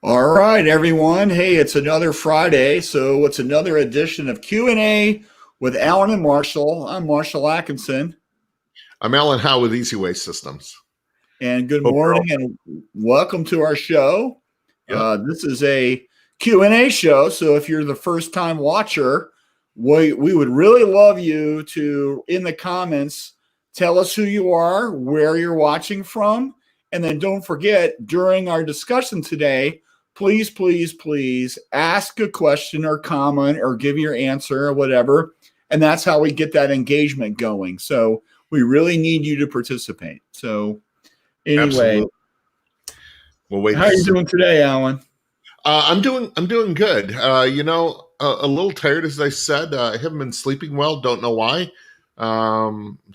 All right, everyone. Hey, it's another Friday, so it's another edition of Q&A with Alan and Marshall. I'm Marshall Atkinson, I'm Alan Howe with Easy Way Systems. and good Hope you're all. morning and welcome to our show. Yep. This is a Q&A show, so if you're the first-time watcher, we would really love you to, in the comments, tell us who you are, where you're watching from, and then don't forget, during our discussion today, please ask a question or comment or give your answer or whatever. And that's how we get that engagement going. So we really need you to participate. So anyway, Absolutely. We'll wait. How are you doing today, Alan? I'm doing good. A little tired, as I said. I haven't been sleeping well. Don't know why.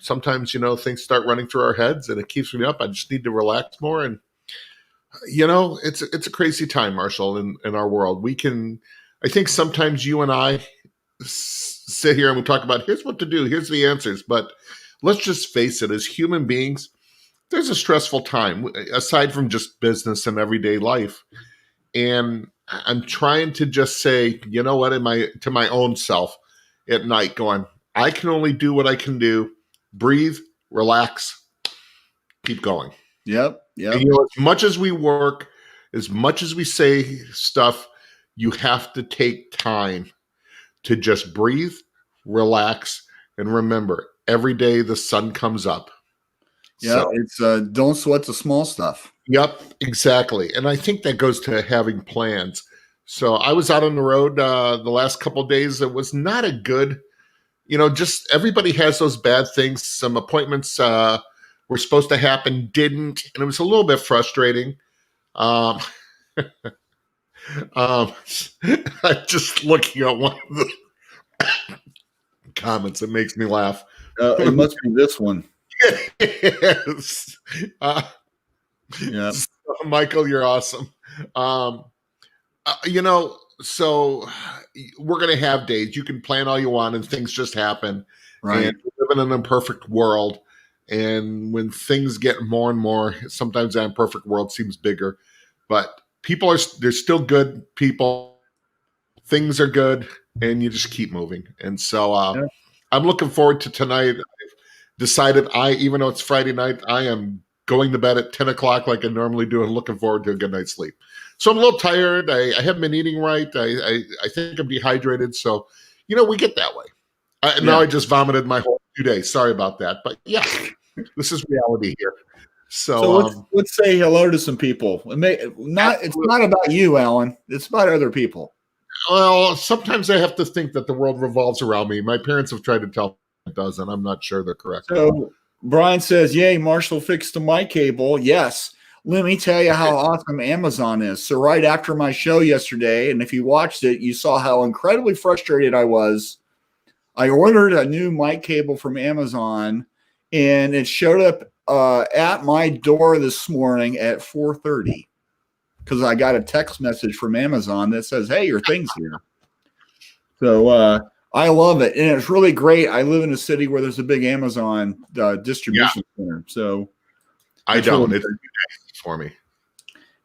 Sometimes, things start running through our heads and it keeps me up. I just need to relax more. And, it's a crazy time, Marshall, in our world. I think sometimes you and I sit here and we talk about, here's what to do, here's the answers. But let's just face it, as human beings, there's a stressful time, aside from just business and everyday life. And I'm trying to just say, you know what, to my own self at night, going, I can only do what I can do. Breathe, relax, keep going. Yep. And, as much as we work, as much as we say stuff, you have to take time to just breathe, relax, and remember, every day the sun comes up. Yeah, it's don't sweat the small stuff. Yep, exactly. And I think that goes to having plans. So I was out on the road the last couple of days. It was not a good, just everybody has those bad things. Some appointments were supposed to happen, didn't. And it was a little bit frustrating. I'm just looking at one of the comments. It makes me laugh. It must be this one. Yes. Yeah. So, Michael, you're awesome. So we're going to have days. You can plan all you want and things just happen. Right. And we live in an imperfect world. And when things get more and more, sometimes that imperfect world seems bigger. But they're still good people. Things are good. And you just keep moving. And so I'm looking forward to tonight. I've decided even though it's Friday night, I am going to bed at 10 o'clock like I normally do and looking forward to a good night's sleep. So I'm a little tired. I haven't been eating right. I think I'm dehydrated. So, we get that way. Now I just vomited my whole 2 days. Sorry about that. But yeah, this is reality here. So let's say hello to some people. It's not about you, Alan. It's about other people. Well, sometimes I have to think that the world revolves around me. My parents have tried to tell me it doesn't. I'm not sure they're correct. So Brian says, yay, Marshall fixed the mic cable. Yes. Let me tell you how awesome Amazon is. So right after my show yesterday, and if you watched it, you saw how incredibly frustrated I was. I ordered a new mic cable from Amazon, and it showed up at my door this morning at 4:30 because I got a text message from Amazon that says, hey, your thing's here. So I love it, and it's really great. I live in a city where there's a big Amazon distribution center, so I don't. It's for me.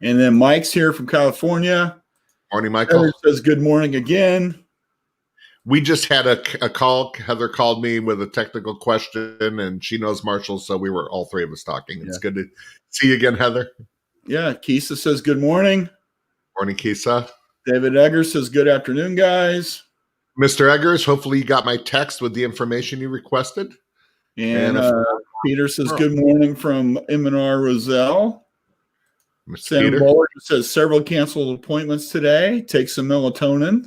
And then Mike's here from California. Morning, Michael. Heather says good morning again. We just had a call. Heather called me with a technical question, and she knows Marshall, so we were all three of us talking. It's good to see you again, Heather. Yeah, Kisa says good morning. Morning, Kisa. David Eggers says good afternoon, guys. Mr. Eggers, hopefully you got my text with the information you requested. And Peter says good morning from M&R Roselle. Sam Bowler says several canceled appointments today. Take some melatonin.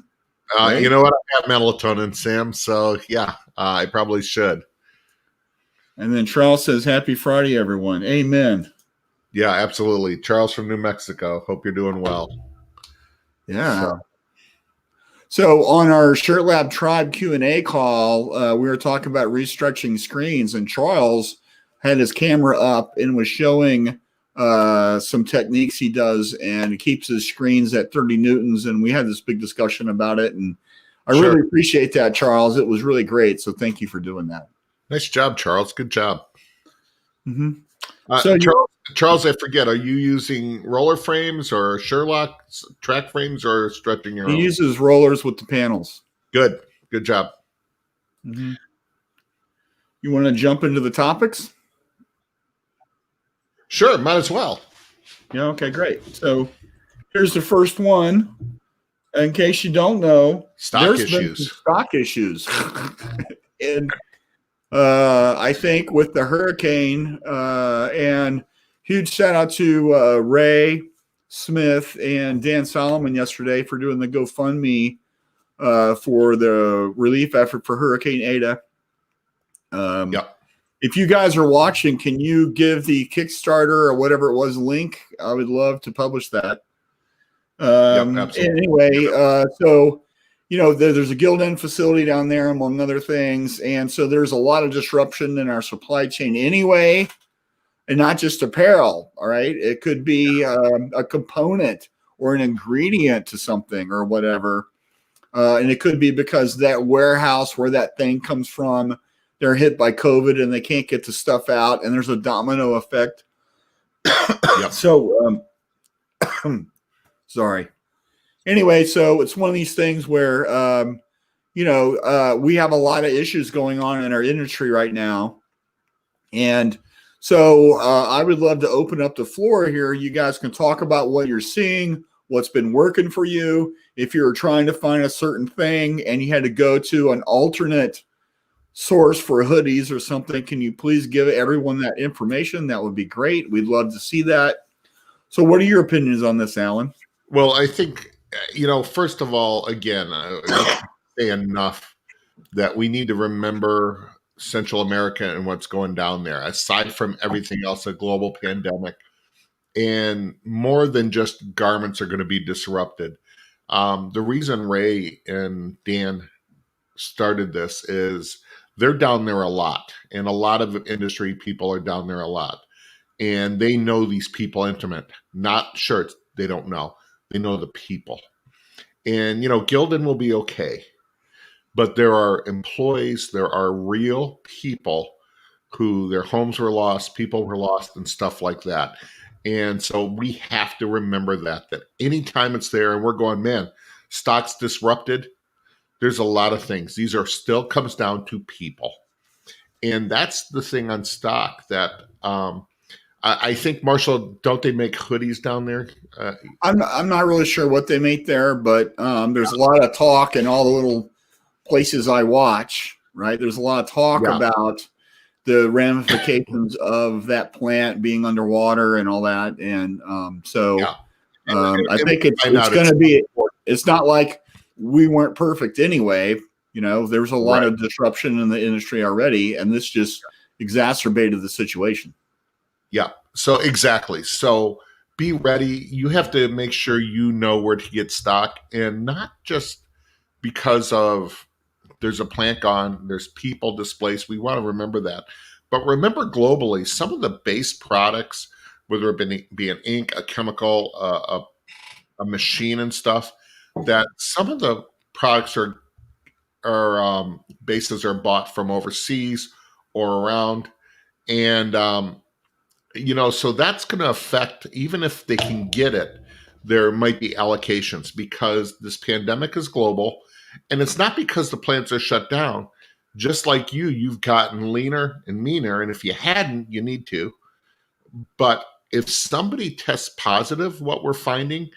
Right? You know what? I have melatonin, Sam. So, yeah, I probably should. And then Charles says, happy Friday, everyone. Amen. Yeah, absolutely. Charles from New Mexico. Hope you're doing well. Yeah. So on our Shirt Lab Tribe Q&A call, we were talking about restretching screens, and Charles had his camera up and was showing some techniques he does, and he keeps his screens at 30 newtons, and we had this big discussion about it, and I really appreciate that, Charles. It was really great, so thank you for doing that. Nice job, Charles. Good job. Mm-hmm. So Charles, Charles, I forget. Are you using roller frames or Sherlock track frames or stretching your He own? uses rollers with the panels. Good. Good job. Mm-hmm. You want to jump into the topics? Sure, might as well. Yeah. Okay. Great. So here's the first one. In case you don't know, Stock there's been some issues. stock issues, and I think with the hurricane, and huge shout out to Ray Smith and Dan Solomon yesterday for doing the GoFundMe for the relief effort for Hurricane Ada. Yep. If you guys are watching, can you give the Kickstarter or whatever it was link? I would love to publish that. Yep, absolutely. Anyway, so there's a Guild End facility down there, among other things, and so there's a lot of disruption in our supply chain anyway, and not just apparel. All right, it could be a component or an ingredient to something or whatever, and it could be because that warehouse where that thing comes from, they're hit by COVID and they can't get the stuff out, and there's a domino effect. Yep. So, sorry. Anyway, so it's one of these things where, we have a lot of issues going on in our industry right now. And so I would love to open up the floor here. You guys can talk about what you're seeing, what's been working for you. If you're trying to find a certain thing and you had to go to an alternate source for hoodies or something, can you please give everyone that information? That would be great. We'd love to see that. So what are your opinions on this, Alan? Well, I think, first of all, again, I can't say enough that we need to remember Central America and what's going down there, aside from everything else, a global pandemic. And more than just garments are going to be disrupted. The reason Ray and Dan started this is they're down there a lot, and a lot of industry people are down there a lot. And they know these people intimate, not shirts. They don't know. They know the people. And, Gildan will be okay. But there are employees, there are real people who their homes were lost, people were lost, and stuff like that. And so we have to remember that anytime it's there and we're going, man, stock's disrupted, there's a lot of things. These are still comes down to people. And that's the thing on stock that I think, Marshall, don't they make hoodies down there? I'm not really sure what they make there, but there's a lot of talk in all the little places I watch, right? There's a lot of talk about the ramifications of that plant being underwater and all that. And I think it's going to be, it's not like we weren't perfect anyway. There's a lot of disruption in the industry already, and this just exacerbated the situation. Yeah. So exactly. So be ready. You have to make sure you know where to get stock, and not just because of there's a plant gone, there's people displaced. We want to remember that. But remember globally, some of the base products, whether it be an ink, a chemical, a machine and stuff, that some of the products are bases are bought from overseas or around. And so that's going to affect, even if they can get it, there might be allocations because this pandemic is global, and it's not because the plants are shut down. Just like you've gotten leaner and meaner, and if you hadn't, you need to. But if somebody tests positive, what we're finding,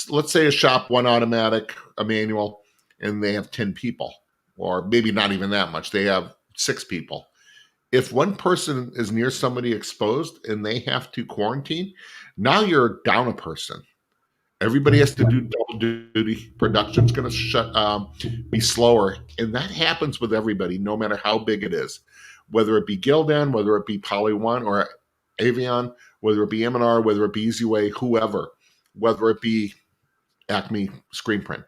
let's say a shop, one automatic, a manual, and they have 10 people, or maybe not even that much. They have 6 people. If one person is near somebody exposed and they have to quarantine, now you're down a person. Everybody has to do double duty. Production's going to be slower. And that happens with everybody, no matter how big it is. Whether it be Gildan, whether it be Poly One or Avion, whether it be M&R, whether it be Easyway, whoever, whether it be Acme Screenprint.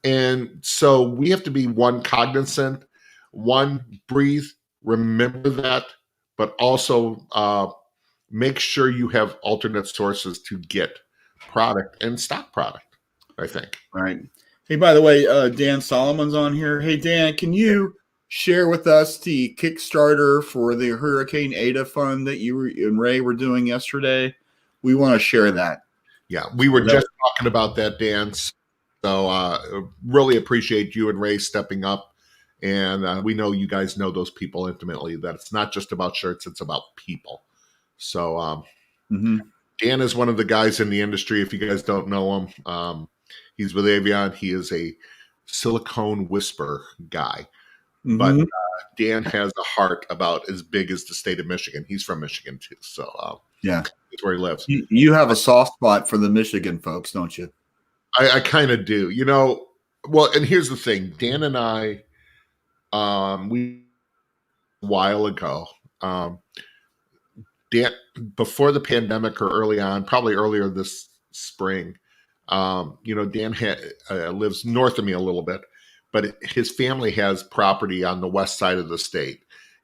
And so we have to be one cognizant, one breathe, remember that, but also make sure you have alternate sources to get product and stock product, I think. Right. Hey, by the way, Dan Solomon's on here. Hey, Dan, can you share with us the Kickstarter for the Hurricane Ada fund that you and Ray were doing yesterday? We want to share that. Yeah, we were just talking about that, Dan. So really appreciate you and Ray stepping up. And we know you guys know those people intimately, that it's not just about shirts, it's about people. So Dan is one of the guys in the industry. If you guys don't know him, he's with Avion. He is a silicone whisper guy. But Dan has a heart about as big as the state of Michigan. He's from Michigan too. So yeah, that's where he lives. You have a soft spot for the Michigan folks, don't you? I kind of do. Well, and here's the thing. Dan and I, we a while ago, Dan, before the pandemic or early on, probably earlier this spring, Dan lives north of me a little bit, but his family has property on the west side of the state.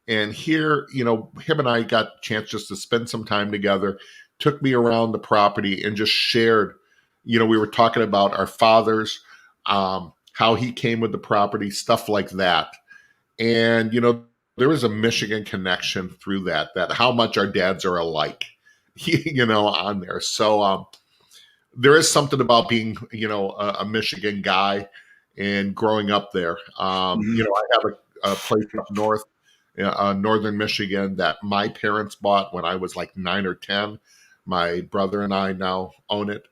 And here, him and I got a chance just to spend some time together, took me around the property and just shared, we were talking about our fathers, how he came with the property, stuff like that. And, there was a Michigan connection through that how much our dads are alike, on there. So there is something about being, a Michigan guy and growing up there. I have a place up north, northern Michigan, that my parents bought when I was like 9 or 10. My brother and I now own it.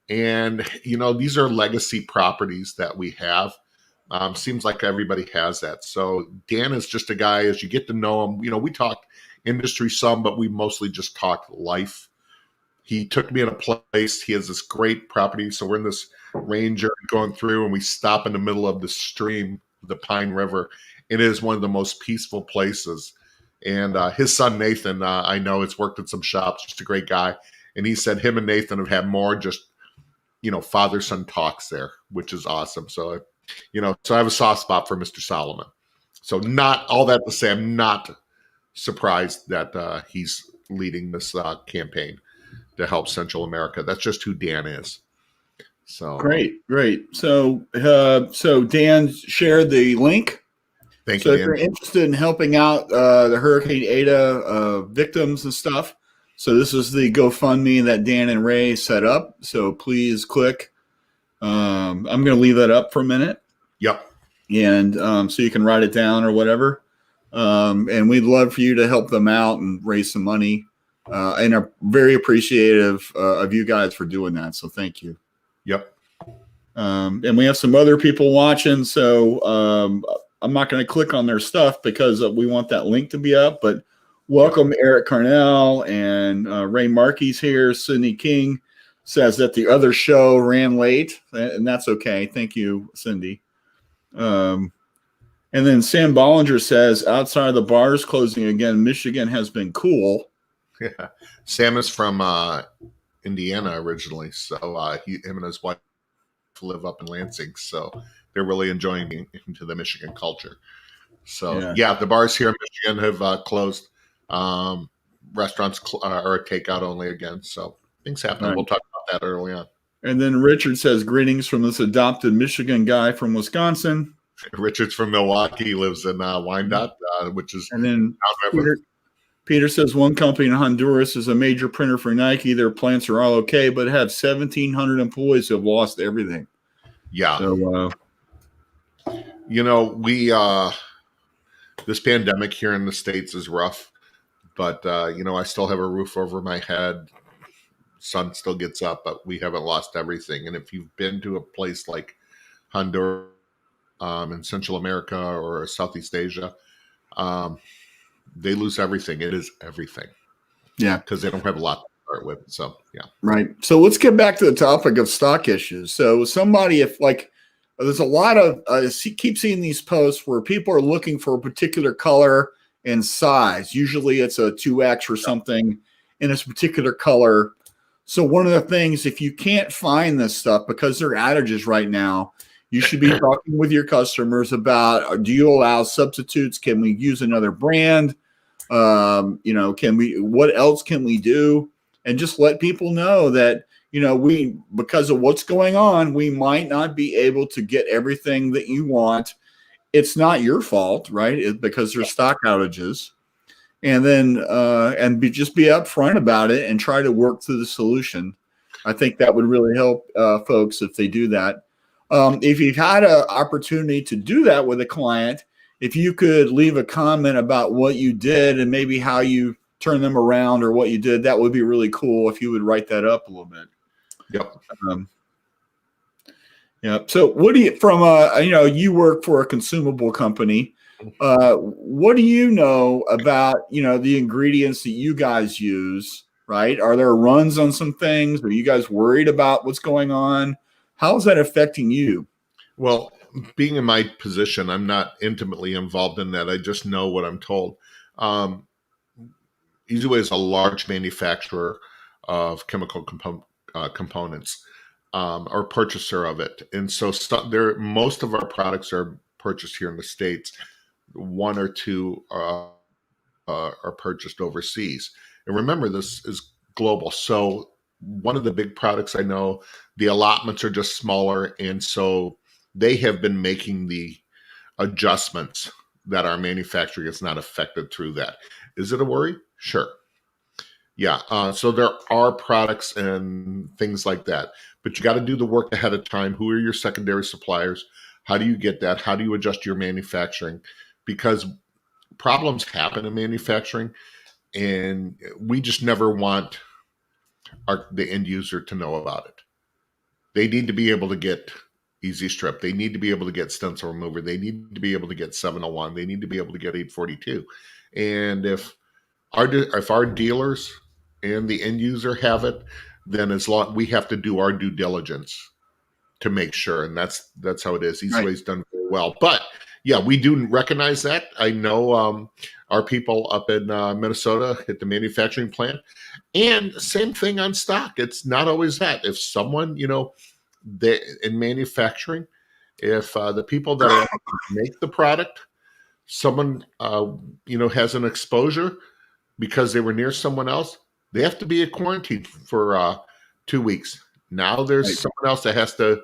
And, these are legacy properties that we have. Seems like everybody has that. So Dan is just a guy, as you get to know him, we talk industry some, but we mostly just talk life. He took me in a place. He has this great property. So we're in this Ranger going through, and we stop in the middle of the stream, the Pine River. It is one of the most peaceful places. And his son, Nathan, I know has worked at some shops, just a great guy. And he said him and Nathan have had more just, father-son talks there, which is awesome. So, so I have a soft spot for Mr. Solomon. So not all that to say, I'm not surprised that he's leading this campaign to help Central America. That's just who Dan is. So great. So Dan shared the link. Thank you. So if you're interested in helping out the Hurricane Ada victims and stuff, so this is the GoFundMe that Dan and Ray set up. So please click. I'm going to leave that up for a minute. Yep. And so you can write it down or whatever. And we'd love for you to help them out and raise some money. And are very appreciative of you guys for doing that. So thank you. Yep. And we have some other people watching. So I'm not going to click on their stuff because we want that link to be up. But welcome, Eric Carnell and Ray Markey's here. Cindy King says that the other show ran late, and that's okay. Thank you, Cindy. And then Sam Bollinger says, outside of the bars closing again, Michigan has been cool. Yeah. Sam is from Indiana originally, so him and his wife live up in Lansing, so they're really enjoying being into the Michigan culture. So yeah, the bars here in Michigan have closed. Restaurants are takeout only again, so things happen. Right. We'll talk about that early on. And then Richard says, greetings from this adopted Michigan guy from Wisconsin. Richard's from Milwaukee, lives in Wyandotte, which is. And then Peter says, one company in Honduras is a major printer for Nike. Their plants are all okay, but have 1,700 employees who have lost everything. Yeah. So, we this pandemic here in the States is rough, but I still have a roof over my head. Sun still gets up, but we haven't lost everything. And if you've been to a place like Honduras, in Central America or Southeast Asia, they lose everything. It is everything. Yeah. Because they don't have a lot to start with. So, yeah. Right. So let's get back to the topic of stock issues. So there's a lot of, keep seeing these posts where people are looking for a particular color and size. Usually it's a 2X or something in this particular color. So one of the things, if you can't find this stuff because there are outages right now, you should be talking with your customers about, do you allow substitutes? Can we use another brand? What else can we do? And just let people know that, because of what's going on, we might not be able to get everything that you want it's not your fault, right? Because there's stock outages. And then just be upfront about it and try to work through the solution. I think that would really help folks if they do that. If you've had an opportunity to do that with a client, if you could leave a comment about what you did and maybe how you turn them around or what you did, that would be really cool if you would write that up a little bit. Yep. Yeah. So what do you, you work for a consumable company. What do you know about, the ingredients that you guys use, right? Are there runs on some things? Are you guys worried about what's going on? How is that affecting you? Well, being in my position, I'm not intimately involved in that. I just know what I'm told. EasyWay is a large manufacturer of chemical components, or purchaser of it. And so most of our products are purchased here in the States. One or two are purchased overseas. And remember, this is global. So one of the big products I know, the allotments are just smaller. And so they have been making the adjustments that our manufacturing is not affected through that. Is it a worry? Sure. Yeah. So there are products and things like that, but you got to do the work ahead of time. Who are your secondary suppliers? How do you get that? How do you adjust your manufacturing? Because problems happen in manufacturing, and we just never want the end user to know about it. They need to be able to get Easy Strip. They need to be able to get stencil remover. They need to be able to get 701. They need to be able to get 842. And if our dealers and the end user have it, then we have to do our due diligence to make sure. And that's how it is. EasyWay's done very well. But yeah, we do recognize that. I know our people up in Minnesota at the manufacturing plant, and same thing on stock. It's not always that. If someone, in manufacturing, if the people that make the product, someone, has an exposure because they were near someone else, they have to be quarantined for 2 weeks. Now there's someone else that has to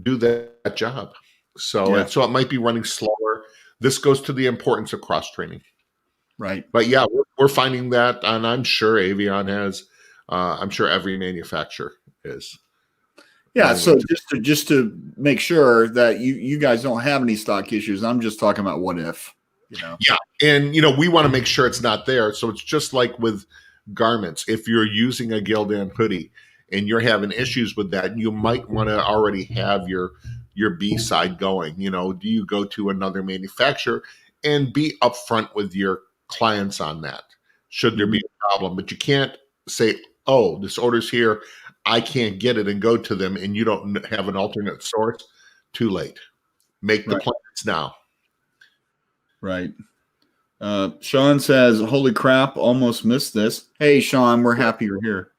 do that job. So it might be running slower. This goes to the importance of cross training. Right. But yeah, we're finding that, and I'm sure Avion has. I'm sure every manufacturer is. Yeah. So just to make sure that you guys don't have any stock issues, I'm just talking about what if. Yeah, and we want to make sure it's not there. So it's just like with garments. If you're using a Gildan hoodie and you're having issues with that, you might want to already have your B side going. Do you go to another manufacturer and be upfront with your clients on that? Should there be a problem? But you can't say, "Oh, this order's here, I can't get it," and go to them and you don't have an alternate source. Too late. Make the plans now. Right. Sean says, "Holy crap, almost missed this." Hey, Sean, we're happy you're here.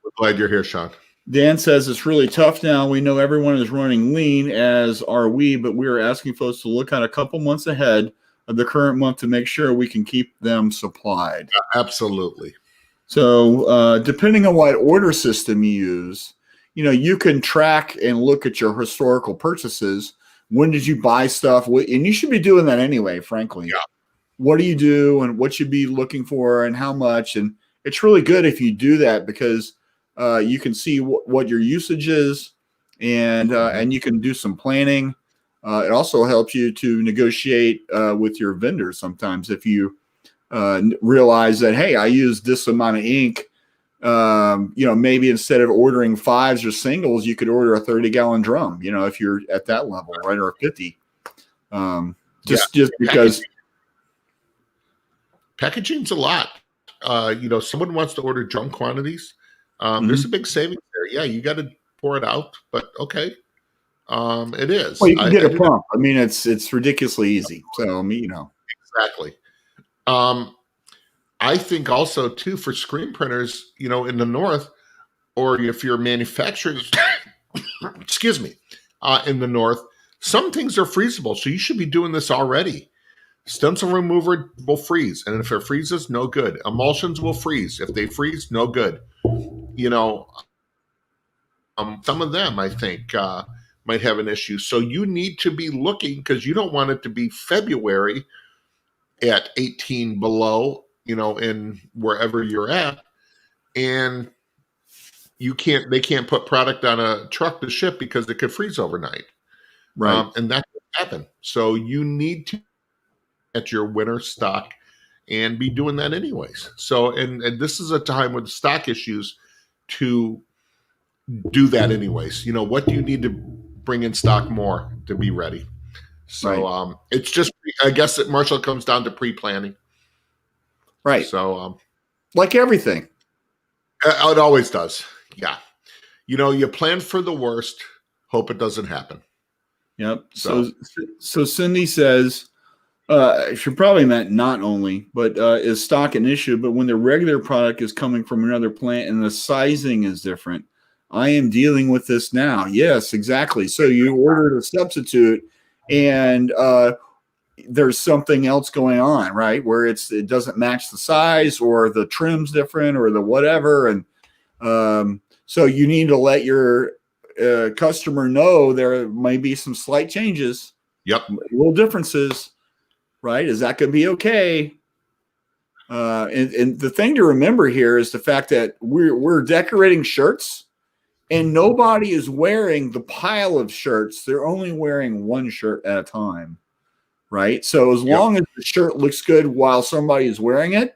We're glad you're here, Sean. Dan says, "It's really tough now. We know everyone is running lean, as are we, but we are asking folks to look at a couple months ahead of the current month to make sure we can keep them supplied." Absolutely. So depending on what order system you use, you can track and look at your historical purchases. When did you buy stuff? And you should be doing that anyway, frankly. Yeah. What do you do and what you'd be looking for and how much? And it's really good if you do that because you can see what your usage is and you can do some planning. It also helps you to negotiate with your vendors sometimes if you realize that, hey, I used this amount of ink. Maybe instead of ordering 5s or singles, you could order a 30-gallon drum, if you're at that level, right? Or a 50. Just because packaging's a lot. Someone wants to order drum quantities. There's a big savings there. Yeah, you got to pour it out, but okay. It is. Well, you can get a pump. I mean, it's ridiculously easy. So, Exactly. I think also too for screen printers, in the north, or if you're manufacturers, excuse me, in the north, some things are freezable. So you should be doing this already. Stencil remover will freeze, and if it freezes, no good. Emulsions will freeze. If they freeze, no good. Some of them, I think, might have an issue. So you need to be looking, because you don't want it to be February at 18 below, in wherever you're at, and they can't put product on a truck to ship because it could freeze overnight. Right. And that could happen. So you need to get your winter stock and be doing that anyways. So, and this is a time with stock issues to do that anyways. What do you need to bring in stock more to be ready? So Right. it's just, I guess that, Marshall, comes down to pre-planning. Right. So like everything. it always does. Yeah. You plan for the worst, hope it doesn't happen. Yep. So Cindy says, she probably meant not only, but is stock an issue, but when the regular product is coming from another plant and the sizing is different. I am dealing with this now. Yes, exactly. So you ordered a substitute and there's something else going on, right? Where it doesn't match the size, or the trim's different, or the whatever. And so you need to let your customer know there may be some slight changes. Yep. Little differences. Right? Is that going to be okay? And the thing to remember here is the fact that we're decorating shirts, and nobody is wearing the pile of shirts. They're only wearing one shirt at a time, right? So as long as the shirt looks good while somebody is wearing it,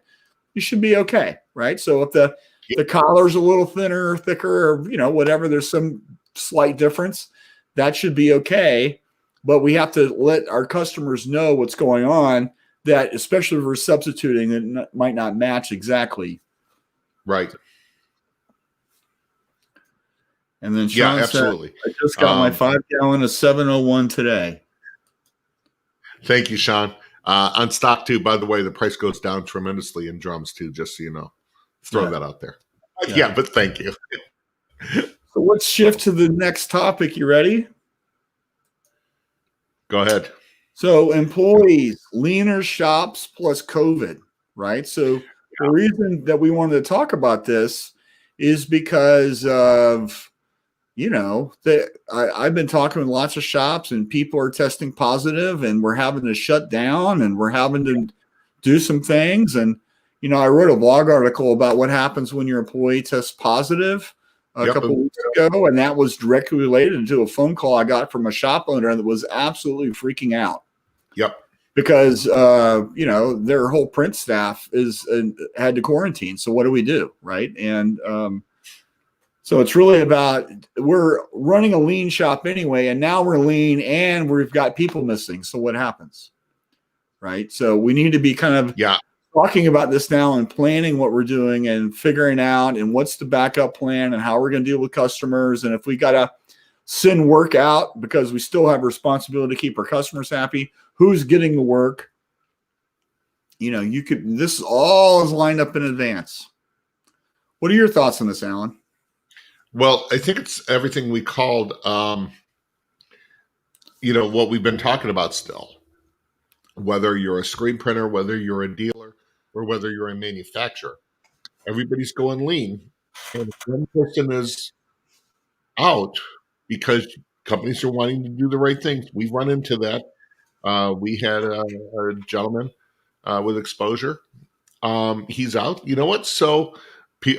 you should be okay, right? So if the collar's a little thinner or thicker, or whatever, there's some slight difference, that should be okay. But we have to let our customers know what's going on, that especially if we're substituting, it might not match exactly. Right. And then Sean absolutely. said, I just got my 5-gallon of 701 today. Thank you, Sean. On stock too, by the way, the price goes down tremendously in drums too, just so you know. Throw that out there. Yeah, but thank you. So let's shift to the next topic. You ready? Go ahead. So employees, leaner shops plus COVID, right? So the reason that we wanted to talk about this is because of, I've been talking with lots of shops, and people are testing positive, and we're having to shut down, and we're having to do some things. And, I wrote a blog article about what happens when your employee tests positive a couple of weeks ago, and that was directly related to a phone call I got from a shop owner that was absolutely freaking out. Yep. Because their whole print staff had to quarantine. So what do we do, right? And so it's really about, we're running a lean shop anyway, and now we're lean and we've got people missing. So what happens, right? So we need to be kind of talking about this now and planning what we're doing and figuring out and what's the backup plan and how we're going to deal with customers. And if we got to send work out because we still have a responsibility to keep our customers happy, who's getting the work? This all is lined up in advance. What are your thoughts on this, Alan? Well, I think it's everything we called, what we've been talking about still. Whether you're a screen printer, whether you're a dealer, or whether you're a manufacturer, everybody's going lean. And if one person is out because companies are wanting to do the right things, we've run into that. We had a gentleman with exposure. He's out. You know what? So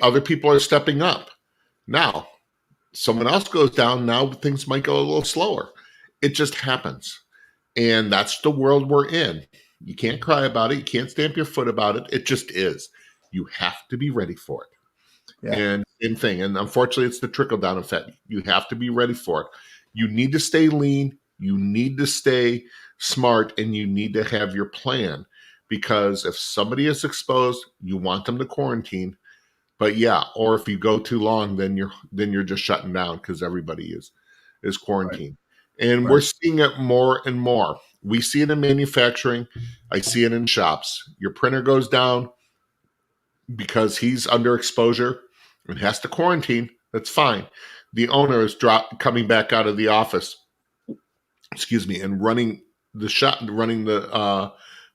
other people are stepping up. Now, someone else goes down. Now things might go a little slower. It just happens. And that's the world we're in. You can't cry about it. You can't stamp your foot about it. It just is. You have to be ready for it. Yeah. And same thing. And unfortunately, it's the trickle-down effect. You have to be ready for it. You need to stay lean. You need to stay smart, and you need to have your plan, because if somebody is exposed, you want them to quarantine. But or if you go too long, then you're just shutting down because everybody is quarantined. Right. And we're seeing it more and more. We see it in manufacturing. I see it in shops. Your printer goes down because he's under exposure and has to quarantine. That's fine. The owner is coming back out of the office, and running the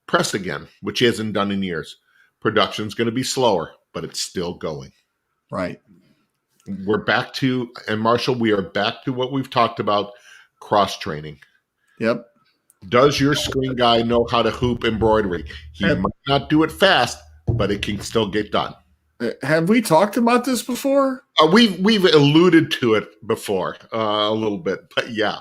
press again, which he hasn't done in years. Production's going to be slower, but it's still going. Right. We're back to, and Marshall, we are back to what we've talked about cross-training. Yep. Does your screen guy know how to hoop embroidery? He might not do it fast, but it can still get done. Have we talked about this before? We've alluded to it before a little bit, but yeah.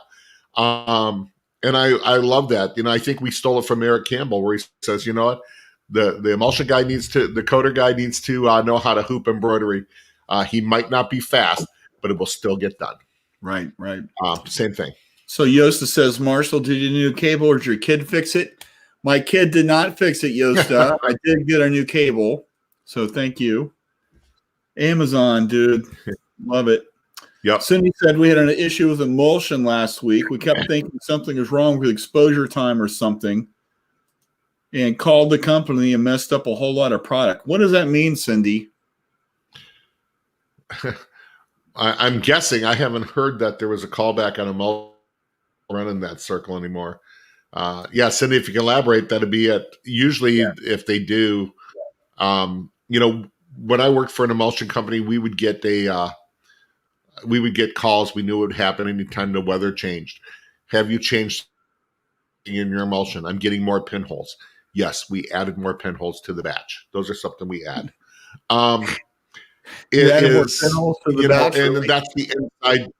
And I love that. I think we stole it from Eric Campbell, where he says, you know what, the emulsion guy the coder guy needs to know how to hoop embroidery. He might not be fast, but it will still get done. Right. Same thing. So Yosta says, Marshall, did you need a new cable or did your kid fix it? My kid did not fix it, Yosta. I did get a new cable. So thank you. Amazon, dude. Love it. Yep. Cindy said we had an issue with emulsion last week. We kept thinking something was wrong with exposure time or something and called the company and messed up a whole lot of product. What does that mean, Cindy? I'm guessing. I haven't heard that there was a callback on emulsion running that circle anymore. Cindy, if you can elaborate, that'd be it. Usually if they do, when I worked for an emulsion company, we would get calls. We knew it would happen anytime the weather changed. Have you changed in your emulsion? I'm getting more pinholes. Yes, we added more pinholes to the batch. Those are something we add. It is, and that's the inside.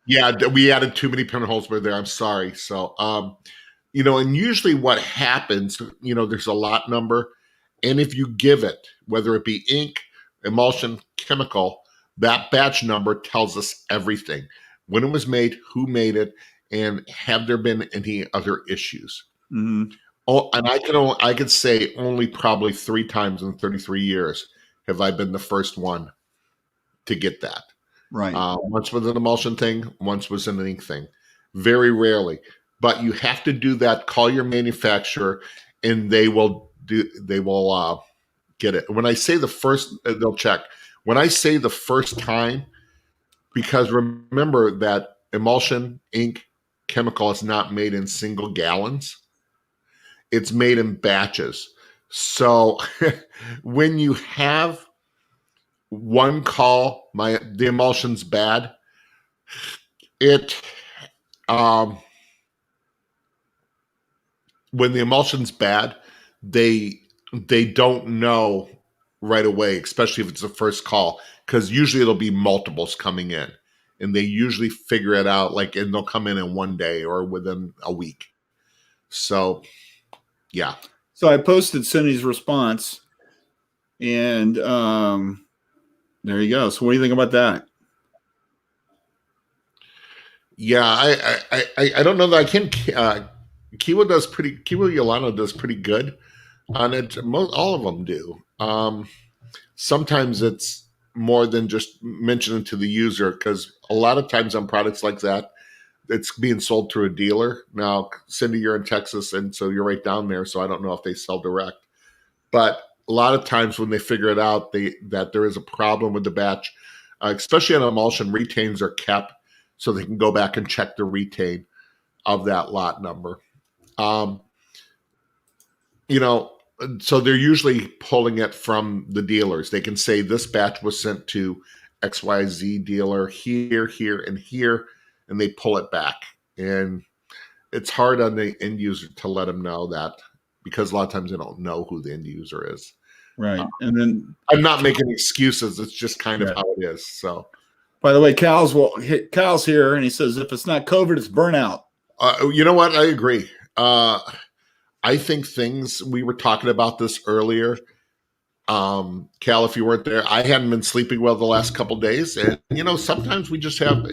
Yeah, we added too many pinholes there. I'm sorry. So, and usually what happens, there's a lot number. And if you give it, whether it be ink, emulsion, chemical, that batch number tells us everything. When it was made, who made it, and have there been any other issues? Mm-hmm. Oh, and I could say only probably 3 times in 33 years have I been the first one to get that. Right. Once was an emulsion thing, once was an ink thing. Very rarely. But you have to do that. Call your manufacturer, and they will get it. When I say the first, they'll check. When I say the first time, because remember that emulsion, ink, chemical is not made in single gallons. It's made in batches. So when you have one call, the emulsion's bad, when the emulsion's bad, they don't know right away, especially if it's the first call, because usually it'll be multiples coming in, and they usually figure it out and they'll come in one day or within a week. So, yeah. So I posted Cindy's response, and there you go. So what do you think about that? Yeah, I don't know that I can. Kiwa Yolano does pretty good on it. All of them do. Sometimes it's more than just mentioning to the user, because a lot of times on products like that, it's being sold through a dealer. Now, Cindy, you're in Texas, and so you're right down there, so I don't know if they sell direct. But a lot of times when they figure it out, that there is a problem with the batch, especially on emulsion, retains are kept so they can go back and check the retain of that lot number. So they're usually pulling it from the dealers. They can say this batch was sent to XYZ dealer here, and here, and they pull it back. And it's hard on the end user to let them know that, because a lot of times they don't know who the end user is. Right. And then I'm not making excuses. It's just kind of how it is. So, by the way, Cal's here, and he says if it's not COVID, it's burnout. You know what? I agree. I think we were talking about this earlier. Cal, if you weren't there, I hadn't been sleeping well the last couple of days. And, sometimes we just have,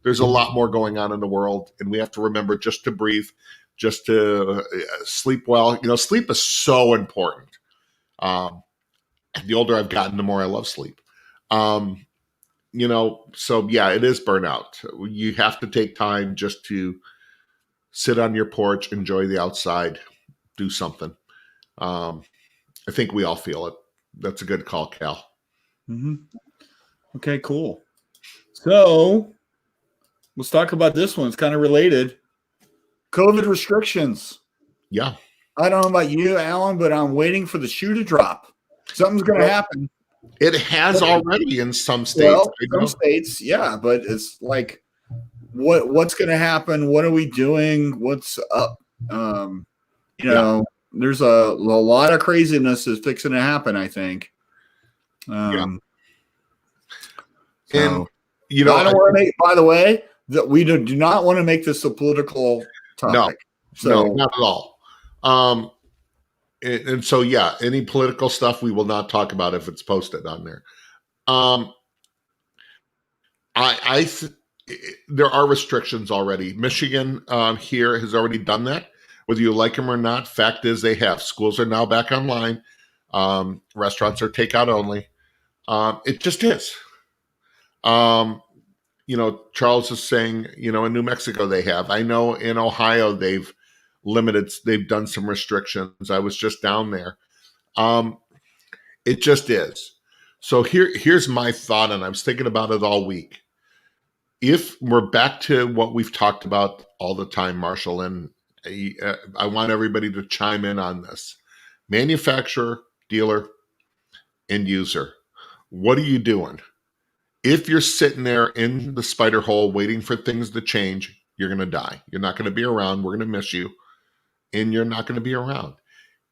there's a lot more going on in the world, and we have to remember just to breathe, just to sleep well. Sleep is so important. The older I've gotten, the more I love sleep. So yeah, it is burnout. You have to take time just to sit on your porch, enjoy the outside, do something. I think we all feel it. That's a good call, Cal. Mm-hmm. Okay, cool. So let's talk about this one. It's kind of related. COVID restrictions. Yeah. I don't know about you, Alan, but I'm waiting for the shoe to drop. Something's going to happen. It has already in some states. Well, some states, yeah, but it's like what's going to happen? What are we doing? What's up? There's a lot of craziness is fixing to happen, I think. And I don't want to make, by the way, that we do not want to make this a political topic. No, not at all. And so, yeah, any political stuff we will not talk about if it's posted on there. There are restrictions already. Michigan here has already done that, whether you like them or not. Fact is, they have. Schools are now back online. Restaurants are takeout only. It just is. Charles is saying, in New Mexico they have. I know in Ohio they've done some restrictions. I was just down there. It just is. So here's my thought, and I was thinking about it all week. If we're back to what we've talked about all the time, Marshall, and I want everybody to chime in on this. Manufacturer, dealer, end user. What are you doing? If you're sitting there in the spider hole waiting for things to change, you're going to die. You're not going to be around. We're going to miss you. And you're not going to be around.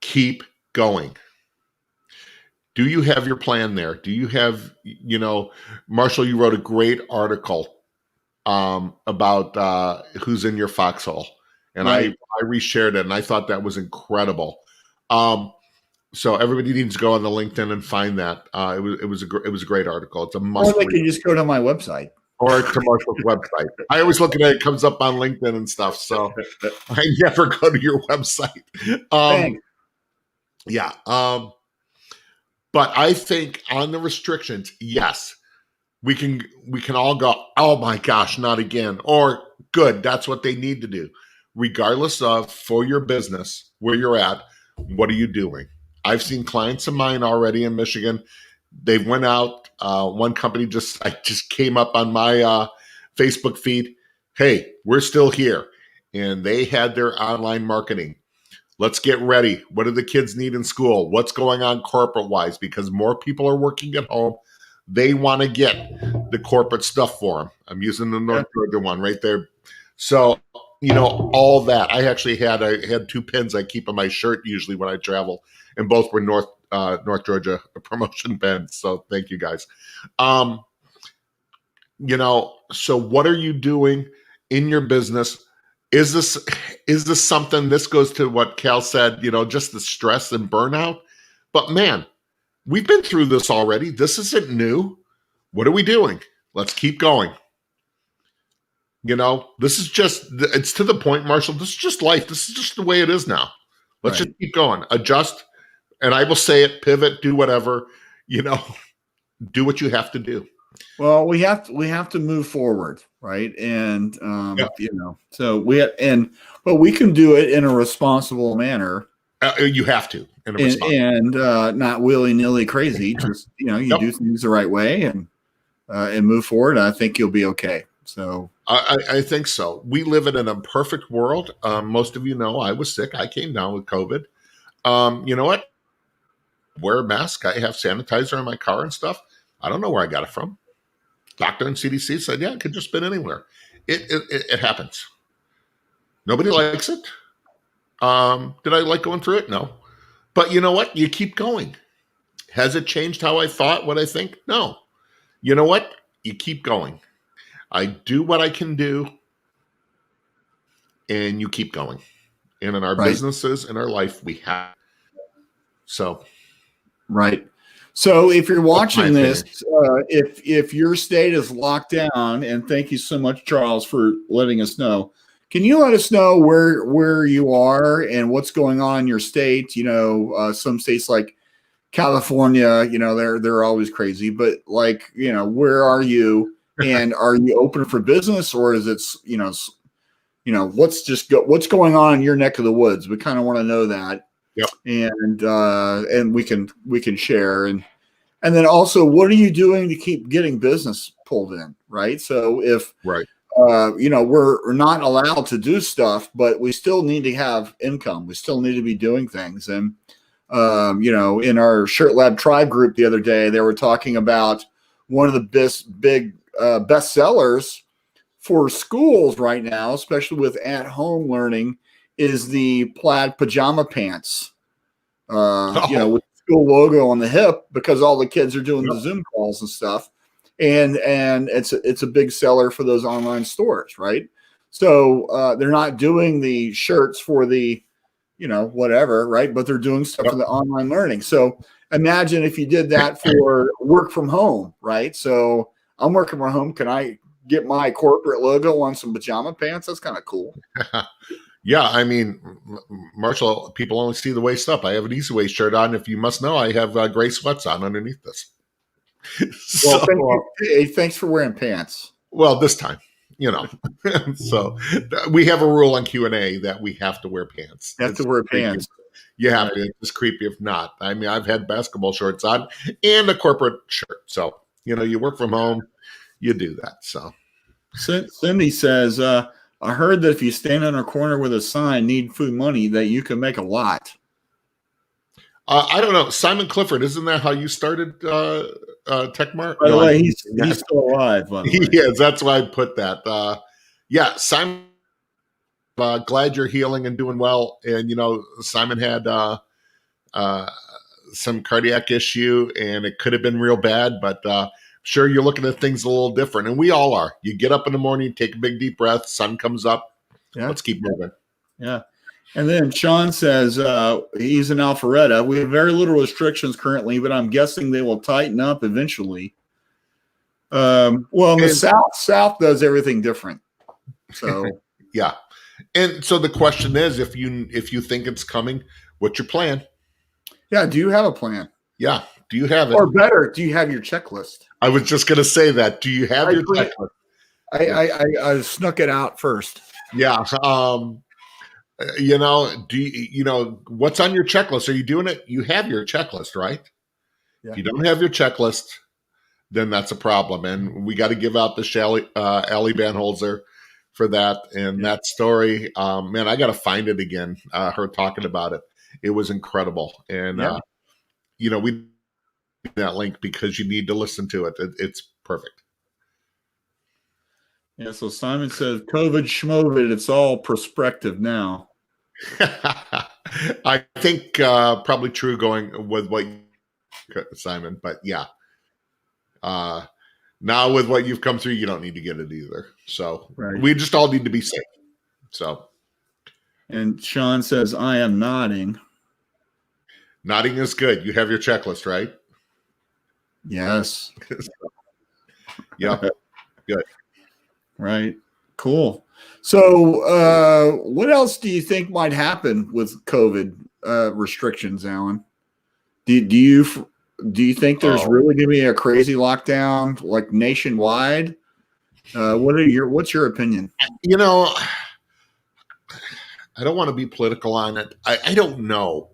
Keep going. Do you have your plan there? Do you have, Marshall, you wrote a great article about who's in your foxhole. And right. I reshared it, and I thought that was incredible. So everybody needs to go on the LinkedIn and find that. It was a great article. It's a must. Or they can just go to my website. Or to Marshall's website. I always look at it comes up on LinkedIn and stuff. So I never go to your website. Yeah. But I think on the restrictions, yes, we can all go, oh my gosh, not again. Or good, that's what they need to do. Regardless of, for your business, where you're at, what are you doing? I've seen clients of mine already in Michigan. They went out. One company just came up on my Facebook feed. Hey, we're still here. And they had their online marketing. Let's get ready. What do the kids need in school? What's going on corporate-wise? Because more people are working at home. They want to get the corporate stuff for them. I'm using the North Georgia one right there. So, all that. I actually had 2 pins I keep on my shirt usually when I travel, and both were North Georgia promotion pins. So thank you guys. So what are you doing in your business? Is this something? This goes to what Cal said, just the stress and burnout. But man, we've been through this already. This isn't new. What are we doing? Let's keep going. This is it's to the point, Marshall. This is just life. This is just the way it is now. Let's just keep going. Adjust. And I will say it, pivot, do whatever, do what you have to do. Well, we have to move forward, right? And so but we can do it in a responsible manner. You have to, and not willy-nilly crazy. Just you do things the right way and move forward. I think you'll be okay. So I think so. We live in an imperfect world. Most of you know I was sick. I came down with COVID. You know what? Wear a mask. I have sanitizer in my car and stuff. I don't know where I got it from. Doctor and CDC said, yeah, it could just been anywhere. It happens. Nobody likes it. Did I like going through it? No. But you know what? You keep going. Has it changed how I thought, what I think? No. You know what? You keep going. I do what I can do, and you keep going. And in our businesses, in our life, we have. So. Right. So if you're watching this, if your state is locked down, and thank you so much, Charles, for letting us know. Can you let us know where you are and what's going on in your state? Some states like California, they're always crazy, but where are you? And are you open for business, or is it, what's going on in your neck of the woods? We kind of want to know that. Yep. And we can share. And then also, what are you doing to keep getting business pulled in? Right. So if, we're not allowed to do stuff, but we still need to have income. We still need to be doing things. And, in our Shirt Lab Tribe group the other day, they were talking about one of the best sellers for schools right now, especially with at-home learning, is the plaid pajama pants. With the school logo on the hip, because all the kids are doing the Zoom calls and stuff, and it's a big seller for those online stores, right? So they're not doing the shirts for the, whatever, right? But they're doing stuff for the online learning. So imagine if you did that for work from home, right? So I'm working from home. Can I get my corporate logo on some pajama pants? That's kind of cool. Yeah, I mean, Marshall, people only see the waist up. I have an easy waist shirt on. If you must know, I have gray sweats on underneath this. Thanks for wearing pants. Well, this time, so we have a rule on Q&A that we have to wear pants. You have to wear pants. You have to. It's creepy if not. I mean, I've had basketball shorts on and a corporate shirt. So, you work from home, you do that. So Cindy says, I heard that if you stand in a corner with a sign, need food money, that you can make a lot. I don't know. Simon Clifford, isn't that how you started Techmart? By the way, he's still alive. Yes, that's why I put that. Simon, glad you're healing and doing well. And, Simon had some cardiac issue, and it could have been real bad, but sure, you're looking at things a little different, and we all are. You get up in the morning, take a big deep breath, sun comes up. Yeah. Let's keep moving. Yeah. And then Sean says he's in Alpharetta. We have very little restrictions currently, but I'm guessing they will tighten up eventually. In the South does everything different. So yeah. And so the question is, if you think it's coming, what's your plan? Yeah. Do you have a plan? Yeah. Do you have it? Or better, do you have your checklist? I was just going to say that. Do you have your checklist? I snuck it out first. Yeah. Do you what's on your checklist? Are you doing it? You have your checklist, right? Yeah. If you don't have your checklist, then that's a problem. And we got to give out the Allie Banholzer for that. And that story, man, I got to find it again. Her talking about it. It was incredible. And, we that link because you need to listen to it. It's perfect. Yeah, so Simon says, COVID schmovid, it's all perspective now. I think probably true going with what Simon, but yeah. Now with what you've come through, you don't need to get it either. So we just all need to be safe. So. And Sean says, I am nodding. Nodding is good. You have your checklist, right? Yes. Yeah. Good. Right. Cool. So what else do you think might happen with COVID restrictions, Alan? Do you think there's really going to be a crazy lockdown like nationwide? What's your opinion? I don't want to be political on it. I don't know.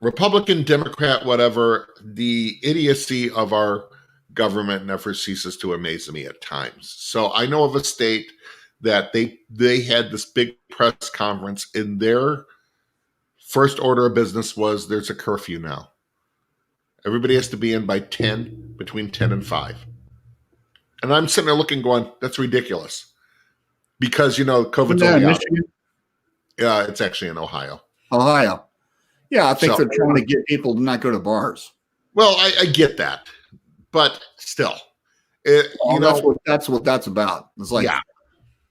Republican, Democrat, whatever, the idiocy of our government never ceases to amaze me at times. So I know of a state that they had this big press conference, and their first order of business was there's a curfew now. Everybody has to be in by 10, between 10 and 5. And I'm sitting there looking, going, that's ridiculous. Because, COVID's only out. It's actually in Ohio. Ohio. Yeah, I think they're trying to get people to not go to bars. Well, I get that. But still, that's what that's about. It's like,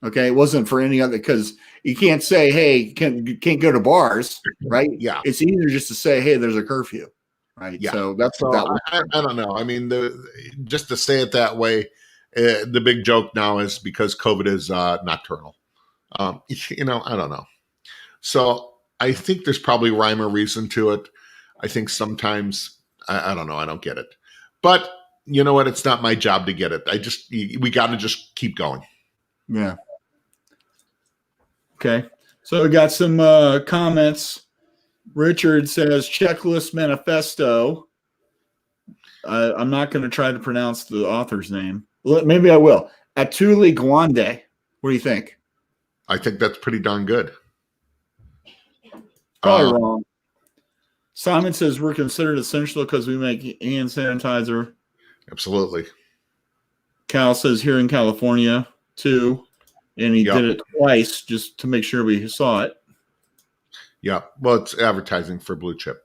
okay, it wasn't for any other, because you can't say, hey, you can't go to bars, right? Yeah. It's easier just to say, hey, there's a curfew, right? Yeah. So that's what that was. I don't know. I mean, just to say it that way, the big joke now is because COVID is nocturnal. I don't know. So I think there's probably rhyme or reason to it. I think sometimes, I don't know, I don't get it. But you know what? It's not my job to get it. We got to just keep going. Yeah. Okay. So we got some comments. Richard says checklist manifesto. I'm not going to try to pronounce the author's name. Maybe I will. Atuli Gwande. What do you think? I think that's pretty darn good. Probably wrong. Simon says we're considered essential because we make hand sanitizer. Absolutely. Cal says here in California too, and he did it twice just to make sure we saw it. Yeah, well, it's advertising for Blue Chip.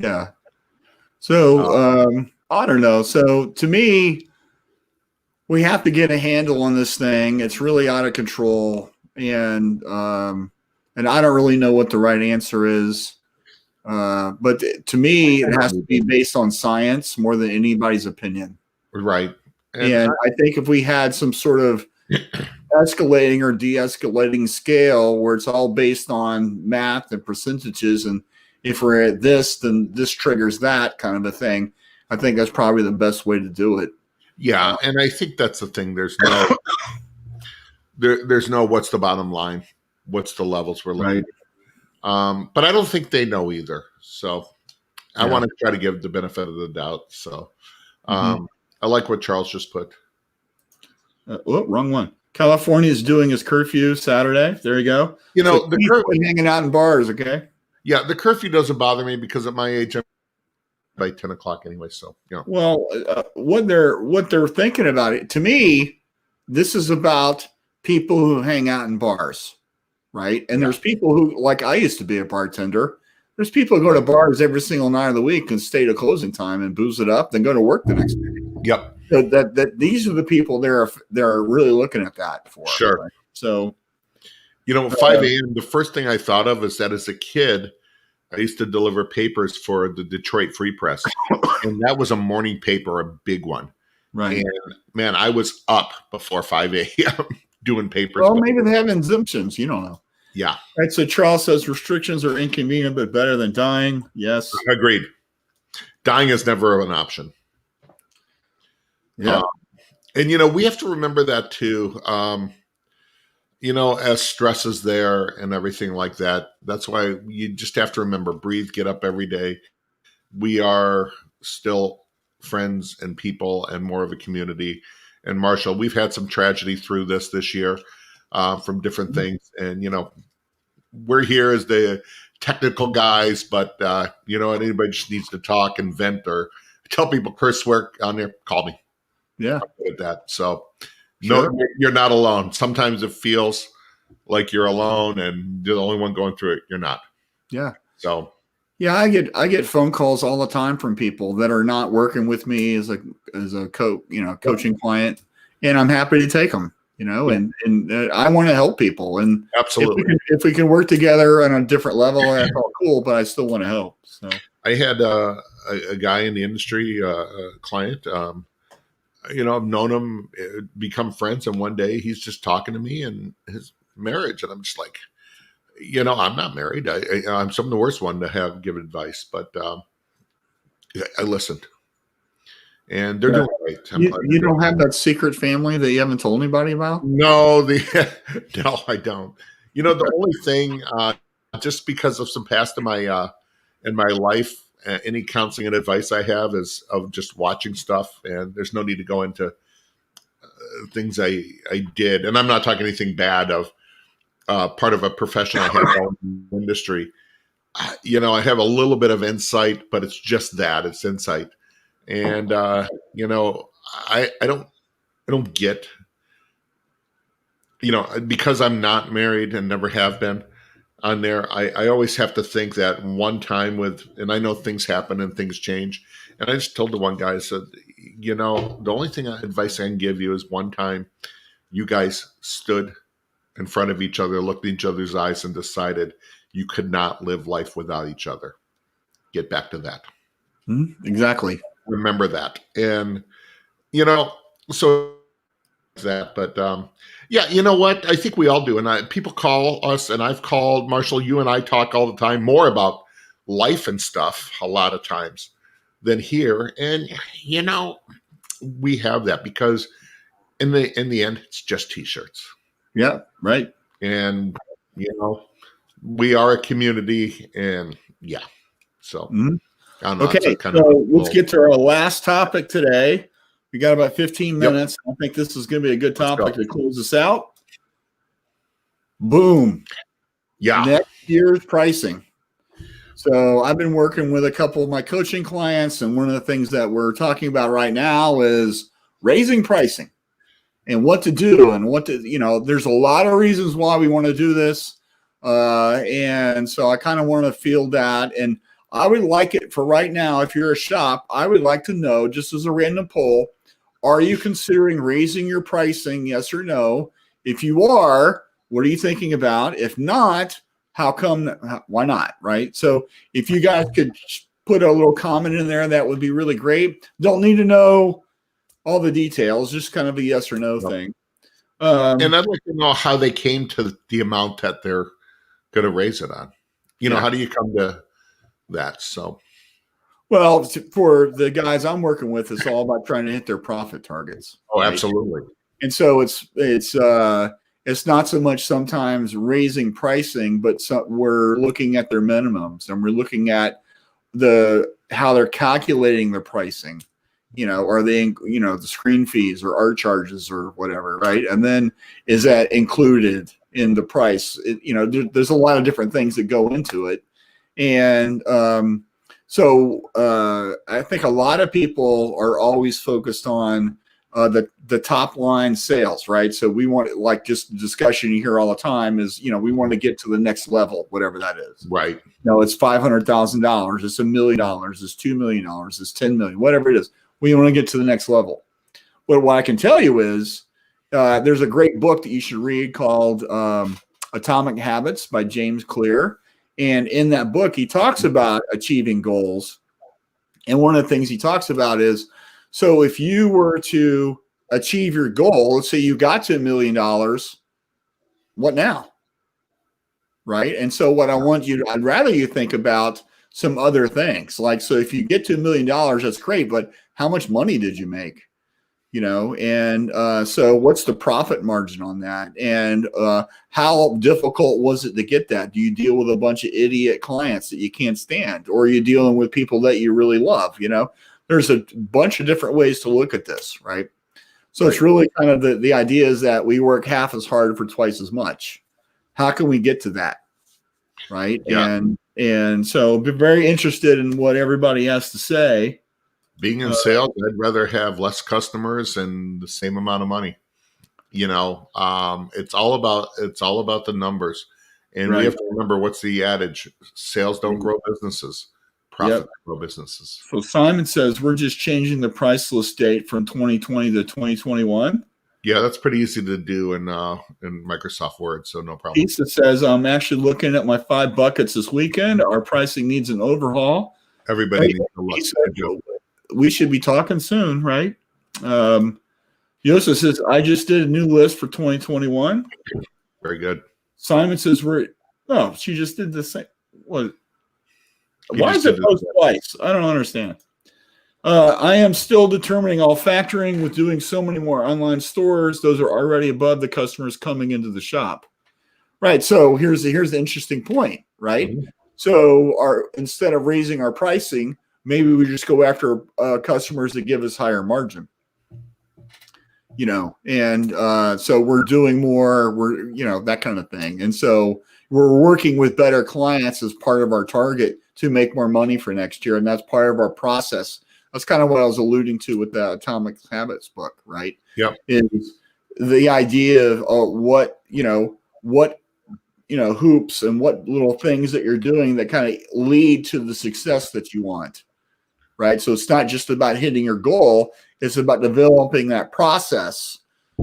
Yeah. So I don't know. So to me, we have to get a handle on this thing. It's really out of control, and I don't really know what the right answer is. But to me, it has to be based on science more than anybody's opinion. Right. And I think if we had some sort of escalating or de-escalating scale where it's all based on math and percentages, and if we're at this, then this triggers that kind of a thing, I think that's probably the best way to do it. Yeah, and I think that's the thing. There's no what's the bottom line, what's the levels we're looking at. But I don't think they know either. So I want to try to give the benefit of the doubt. So I like what Charles just put. Wrong one. California is doing his curfew Saturday. There you go. You know, the curfew hanging out in bars. Okay. Yeah, the curfew doesn't bother me because at my age, I'm by 10 o'clock anyway. So Well, what they're thinking about it, to me, this is about people who hang out in bars, right? And there's people who, like I used to be a bartender. There's people who go to bars every single night of the week and stay to closing time and booze it up, then go to work the next day. Yep. So that these are the people they're really looking at that for. Sure. Right? So, 5 a.m. The first thing I thought of is that as a kid, I used to deliver papers for the Detroit Free Press, and that was a morning paper, a big one. Right. And man, I was up before 5 a.m. doing papers. Well, maybe they have exemptions. You don't know. Yeah. Right. So Charles says restrictions are inconvenient, but better than dying. Yes. Agreed. Dying is never an option. Yeah. And, we have to remember that too. As stress is there and everything like that, that's why you just have to remember, breathe, get up every day. We are still friends and people and more of a community. And Marshall, we've had some tragedy through this year from different things. And, we're here as the technical guys, but, anybody just needs to talk and vent or tell people curse work on there, call me. Yeah. At that. So sure. No, you're not alone. Sometimes it feels like you're alone and you're the only one going through it. You're not. Yeah. So yeah, I get phone calls all the time from people that are not working with me as a coaching client, and I'm happy to take them, and I want to help people. And absolutely, if we can work together on a different level, that's all cool, but I still want to help. So I had a guy in the industry, a client, I've known him, become friends, and one day he's just talking to me and his marriage, and I'm just like, I'm not married. I'm some of the worst one to give advice, but I listened, and they're doing great. You don't have that secret family that you haven't told anybody about? No, no, I don't. The only thing, just because of some past in my life. Any counseling and advice I have is of just watching stuff, and there's no need to go into things I did. And I'm not talking anything bad of part of a profession I have in the industry. I have a little bit of insight, but it's just that it's insight. And I don't get, because I'm not married and never have been. On there, I always have to think that one time and I know things happen and things change. And I just told the one guy, I said, the only advice I can give you is one time you guys stood in front of each other, looked in each other's eyes, and decided you could not live life without each other. Get back to that. Exactly. Remember that. And, so that, but yeah, you know what? I think we all do. And people call us, and I've called Marshall. You and I talk all the time more about life and stuff a lot of times than here. And we have that because in the end, it's just t-shirts. Yeah, right. And we are a community, and yeah. So okay, so let's get to our last topic today. We got about 15 minutes. I think this is going to be a good topic to close us out. Boom. Yeah. Next year's pricing. So I've been working with a couple of my coaching clients, and one of the things that we're talking about right now is raising pricing and what to do and what to, there's a lot of reasons why we want to do this. And so I kind of want to field that. And I would like it for right now, if you're a shop, I would like to know, just as a random poll, are you considering raising your pricing? Yes or no? If you are, what are you thinking about? If not, how come? Why not? Right. So if you guys could put a little comment in there, that would be really great. Don't need to know all the details, just kind of a yes or no thing. And I'd like to know how they came to the amount that they're going to raise it on. How do you come to that? So, well, for the guys I'm working with, it's all about trying to hit their profit targets. Oh, right? Absolutely. And so it's not so much sometimes raising pricing, but we're looking at their minimums, and we're looking at how they're calculating their pricing. Are they, the screen fees or art charges or whatever, right? And then is that included in the price? There's a lot of different things that go into it. And so I think a lot of people are always focused on the top line sales, right? So we want, like, just the discussion you hear all the time is, we want to get to the next level, whatever that is. Right. It's $500,000, it's $1 million, it's $2 million, it's 10 million, whatever it is. We want to get to the next level. But what I can tell you is there's a great book that you should read called Atomic Habits by James Clear. And in that book, he talks about achieving goals. And one of the things he talks about is, so if you were to achieve your goal, let's say you got to $1 million, what now? Right? And so what I'd rather you think about some other things. Like, so if you get to $1 million, that's great, but how much money did you make? And so what's the profit margin on that? And how difficult was it to get that? Do you deal with a bunch of idiot clients that you can't stand? Or are you dealing with people that you really love? There's a bunch of different ways to look at this, right? So It's really kind of the idea is that we work half as hard for twice as much. How can we get to that? Right. Yeah. And so be very interested in what everybody has to say. Being in sales, I'd rather have less customers and the same amount of money. It's all about the numbers. And we have to remember, what's the adage? Sales don't grow businesses. Profit grow businesses. So Simon says we're just changing the price list date from 2020 to 2021. Yeah, that's pretty easy to do in Microsoft Word, so no problem. Pizza says, I'm actually looking at my 5 buckets this weekend. Our pricing needs an overhaul. Everybody needs to look. We should be talking soon, right? Yosa says, I just did a new list for 2021. Very good. Simon says, she just did the same. What? Why is it posted twice? I don't understand. I am still determining all factoring with doing so many more online stores. Those are already above the customers coming into the shop. Right. So here's the interesting point, right? Mm-hmm. So instead of raising our pricing, maybe we just go after customers that give us higher margin. So we're doing more, that kind of thing. And so we're working with better clients as part of our target to make more money for next year. And that's part of our process. That's kind of what I was alluding to with the Atomic Habits book, right? Yep. Is the idea of what hoops and what little things that you're doing that kind of lead to the success that you want, right? So it's not just about hitting your goal. It's about developing that process.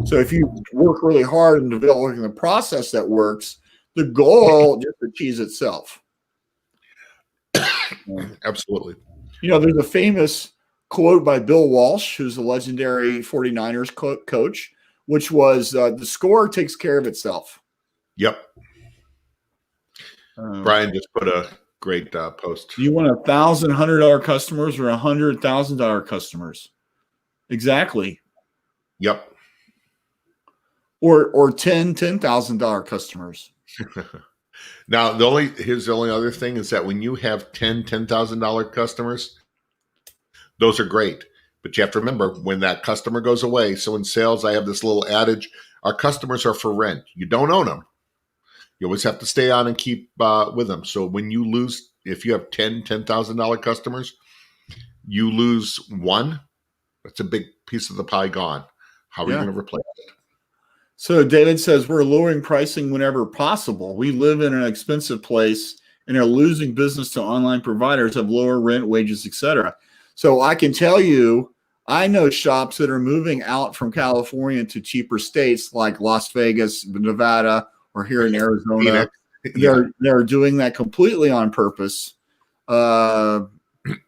So if you work really hard in developing the process that works, the goal just achieves itself. Absolutely. There's a famous quote by Bill Walsh, who's a legendary 49ers coach, which was the score takes care of itself. Yep. Brian just put a great post. Do you want $1,000 customers or $100,000 customers? Exactly. Yep. Or $10,000 customers. Now, here's the only other thing is that when you have $10,000 customers, those are great. But you have to remember, when that customer goes away, so in sales, I have this little adage, our customers are for rent. You don't own them. You always have to stay on and keep with them. So when you lose, if you have $10,000 customers, you lose one, that's a big piece of the pie gone. How are you going to replace it? So David says we're lowering pricing whenever possible. We live in an expensive place and are losing business to online providers, have lower rent, wages, etc. So I can tell you, I know shops that are moving out from California to cheaper states like Las Vegas, Nevada, or here in Arizona. They're doing that completely on purpose. And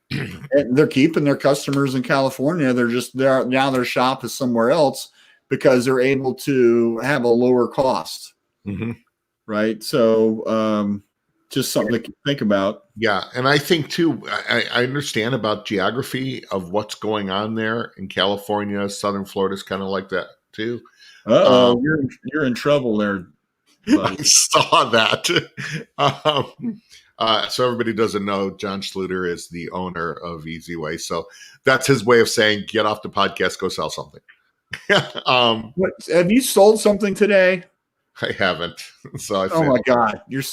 they're keeping their customers in California. Now their shop is somewhere else because they're able to have a lower cost. Mm-hmm. Right. So just something to think about. Yeah. And I think too, I understand about geography of what's going on there in California. Southern Florida is kind of like that too. You're in trouble there, buddy. I saw that. So everybody doesn't know, John Schluter is the owner of Easy Way. So that's his way of saying, get off the podcast, go sell something. Have you sold something today? I haven't. So oh my God, you're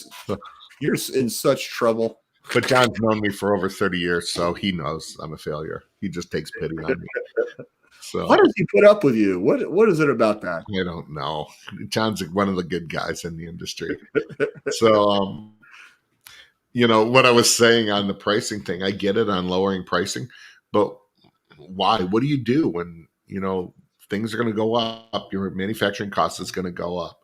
in such trouble. But John's known me for over 30 years, so he knows I'm a failure. He just takes pity on me. So why does he put up with you? What is it about that? I don't know. John's one of the good guys in the industry. So what I was saying on the pricing thing, I get it on lowering pricing, but why? What do you do when things are going to go up? Your manufacturing cost is going to go up.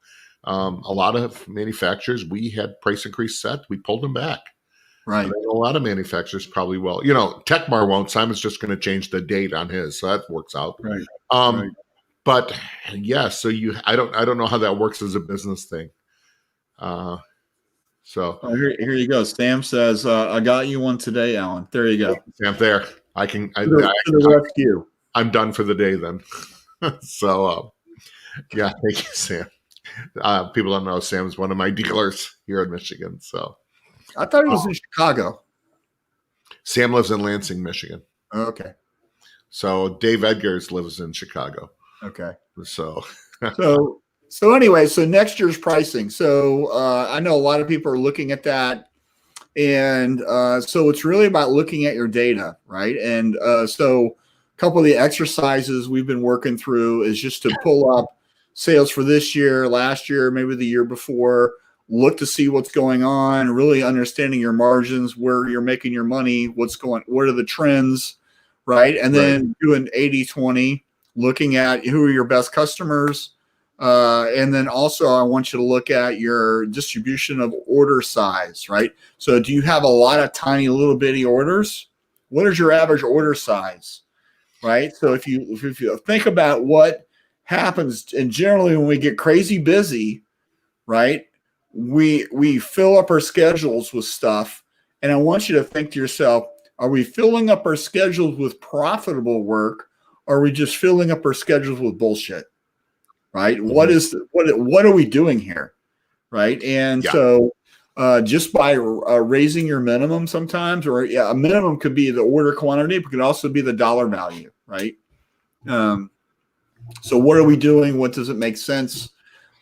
A lot of manufacturers, we had price increase set, we pulled them back. Right. A lot of manufacturers probably will. Techmar won't. Simon's just going to change the date on his, so that works out. Right. Right. But yeah, so I don't know how that works as a business thing. So here you go. Sam says, "I got you one today, Alan." There you go. Sam, there. I can. To the rescue. I'm done for the day then. So yeah, thank you, Sam. People don't know Sam's one of my dealers here in Michigan. So I thought he was in Chicago. Sam lives in Lansing, Michigan. Okay. So Dave Edgars lives in Chicago. Okay. So anyway, so next year's pricing. So I know a lot of people are looking at that. And so it's really about looking at your data, right? And so a couple of the exercises we've been working through is just to pull up sales for this year, last year, maybe the year before, look to see what's going on, really understanding your margins, where you're making your money, what are the trends, right? And then do an 80-20, looking at who are your best customers. And then also I want you to look at your distribution of order size, right? So do you have a lot of tiny little bitty orders? What is your average order size, right? So if you think about what happens, and generally when we get crazy busy, right, we fill up our schedules with stuff. And I want you to think to yourself, are we filling up our schedules with profitable work? Or are we just filling up our schedules with bullshit? Right? Mm-hmm. What are we doing here? Right? And so just by raising your minimum sometimes, or a minimum could be the order quantity, but it could also be the dollar value, right? So what are we doing? What does it make sense?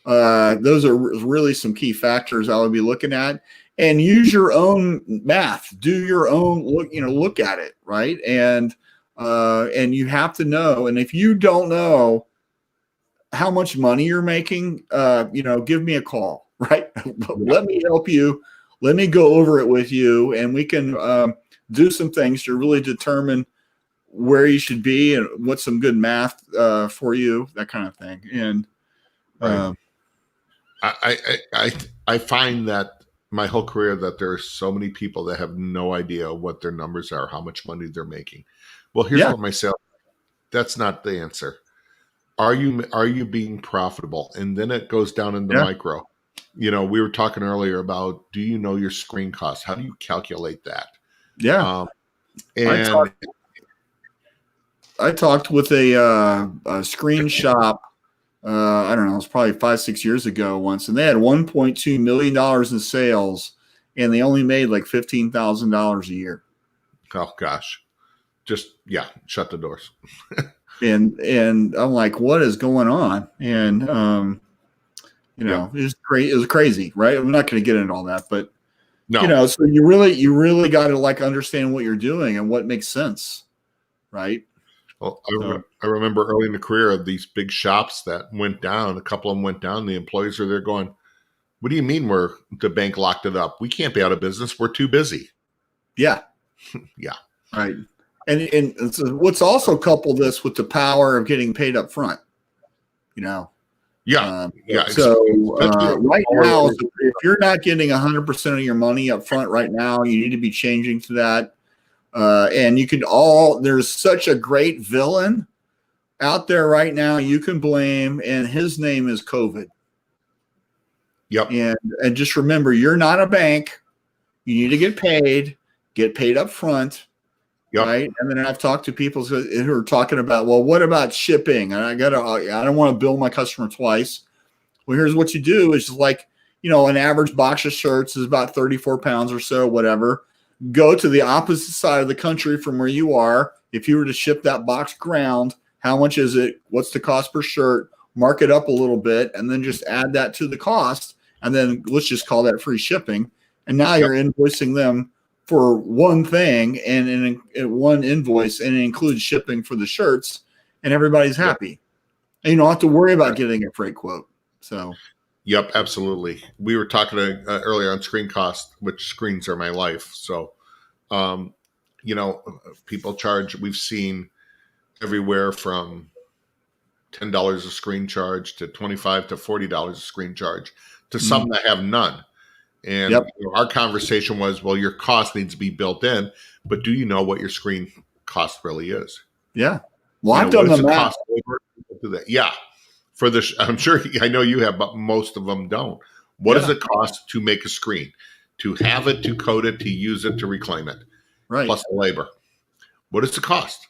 Those are really some key factors I would be looking at, and use your own math, do your own look at it, right? And you have to know, and if you don't know how much money you're making, give me a call, right? Let me help you. Let me go over it with you, and we can do some things to really determine where you should be and what's some good math for you, that kind of thing. And I find that my whole career that there are so many people that have no idea what their numbers are, how much money they're making. Well, here's what my sales. That's not the answer. Are you being profitable? And then it goes down into micro. We were talking earlier about, do you know your screen cost? How do you calculate that? Yeah. And I talked with a screen shop. I don't know, it was probably 5-6 years ago once, and they had $1.2 million in sales, and they only made like $15,000 a year. Oh gosh, just shut the doors. and I'm like, what is going on? And it was crazy, right? I'm not going to get into all that, but No. So you really got to like understand what you're doing and what makes sense, right? Well, So, I remember early in the career of these big shops that went down. A couple of them went down. The employees are there going, "What do you mean the bank locked it up? We can't be out of business. We're too busy." yeah, Yeah. right. And so what's also coupled this with the power of getting paid up front, you know. Yeah. Yeah. So Especially right now, our- if you're not getting 100% of your money up front right now, you need to be changing to that. And there's such a great villain out there right now you can blame, and his name is COVID. Yep. And just remember, you're not a bank. You need to get paid up front. Yep. Right. And then I've talked to people who are talking about, well, what about shipping? And I don't want to bill my customer twice. Well, here's what you do is like, an average box of shirts is about 34 pounds or so, whatever. Go to the opposite side of the country from where you are. If you were to ship that box ground, how much is it? What's the cost per shirt? Mark it up a little bit and then just add that to the cost. And then let's just call that free shipping. And now you're invoicing them for one thing and in one invoice, and it includes shipping for the shirts, and everybody's happy. And you don't have to worry about getting a freight quote. So, yep, absolutely. We were talking earlier on screen cost, which screens are my life. So, people charge. We've seen everywhere from $10 a screen charge to $25 to $40 a screen charge to some that have none. And our conversation was, well, your cost needs to be built in, but do you know what your screen cost really is? Yeah. Well, I've done the math. Yeah. I'm sure I know you have, but most of them don't. What does it cost to make a screen, to have it, to code it, to use it, to reclaim it? Right. Plus the labor. What is the cost?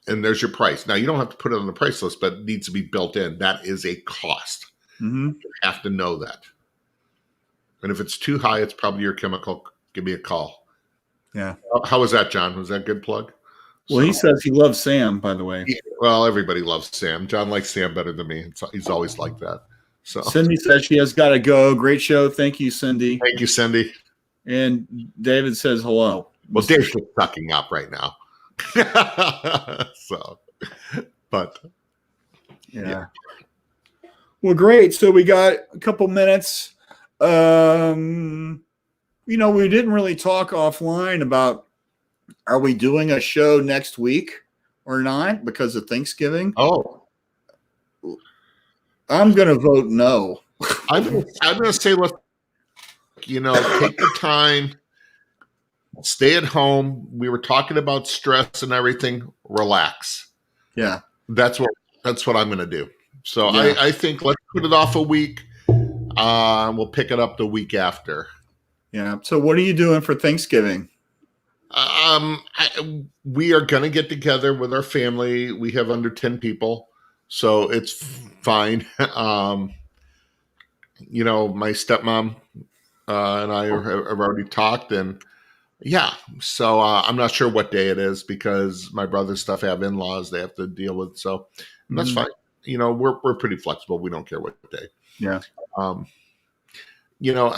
And there's your price. Now, you don't have to put it on the price list, but it needs to be built in. That is a cost. Mm-hmm. You have to know that. And if it's too high, it's probably your chemical. Give me a call. Yeah. How was that, John? Was that a good plug? Well, he says he loves Sam, by the way. Well, everybody loves Sam. John likes Sam better than me. He's always like that. So Cindy says she has got to go. Great show. Thank you, Cindy. Thank you, Cindy. And David says hello. Well, Dave's just sucking up right now. But yeah. Well, great. So we got a couple minutes. We didn't really talk offline about, are we doing a show next week or not because of Thanksgiving? Oh, I'm going to vote no. I'm going to say, let's, take the time, stay at home. We were talking about stress and everything. Relax. Yeah. That's what I'm going to do. So I think let's put it off a week. We'll pick it up the week after. Yeah. So what are you doing for Thanksgiving? We are going to get together with our family. We have under 10 people, so it's fine. My stepmom and I have already talked, and so I'm not sure what day it is because my brother's stuff have in-laws they have to deal with. So that's fine. We're pretty flexible. We don't care what day. Yeah.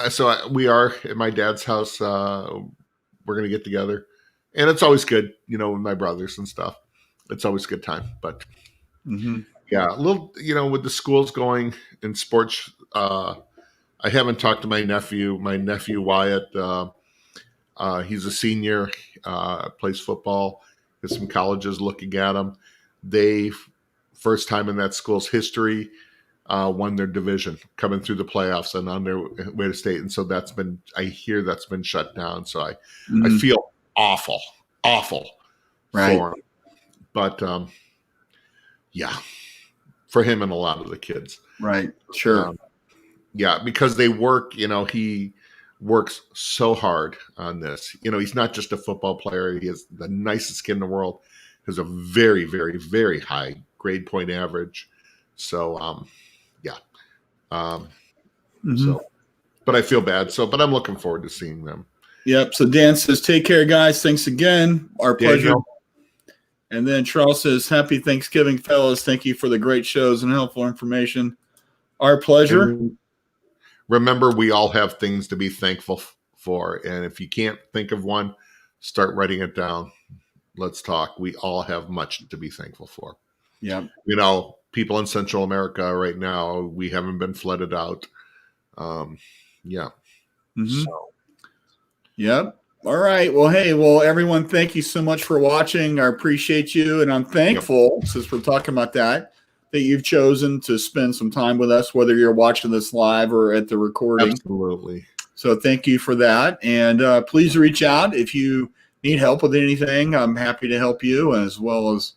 So we are at my dad's house. We're going to get together, and it's always good, with my brothers and stuff. It's always a good time, but a little, with the schools going in sports, I haven't talked to my nephew Wyatt. He's a senior, plays football. There's some colleges looking at him. They, first time in that school's history, won their division, coming through the playoffs and on their way to state. And so I hear that's been shut down. So I feel awful right. for him. But for him and a lot of the kids. Right. Sure. Because they work, he works so hard on this. He's not just a football player. He has the nicest kid in the world. Has a very, very, very high grade point average. So, So, but I feel bad. But I'm looking forward to seeing them. Yep. So Dan says, take care, guys. Thanks again. Our pleasure. And then Charles says, happy Thanksgiving, fellas. Thank you for the great shows and helpful information. Our pleasure. And remember, we all have things to be thankful for. And if you can't think of one, start writing it down. Let's talk. We all have much to be thankful for. Yeah. You know, people in Central America right now, we haven't been flooded out. Yeah. Mm-hmm. So. Yep. All right. Well, hey, everyone, thank you so much for watching. I appreciate you. And I'm thankful, since we're talking about that you've chosen to spend some time with us, whether you're watching this live or at the recording. Absolutely. So thank you for that. And please reach out if you need help with anything. I'm happy to help you, as well as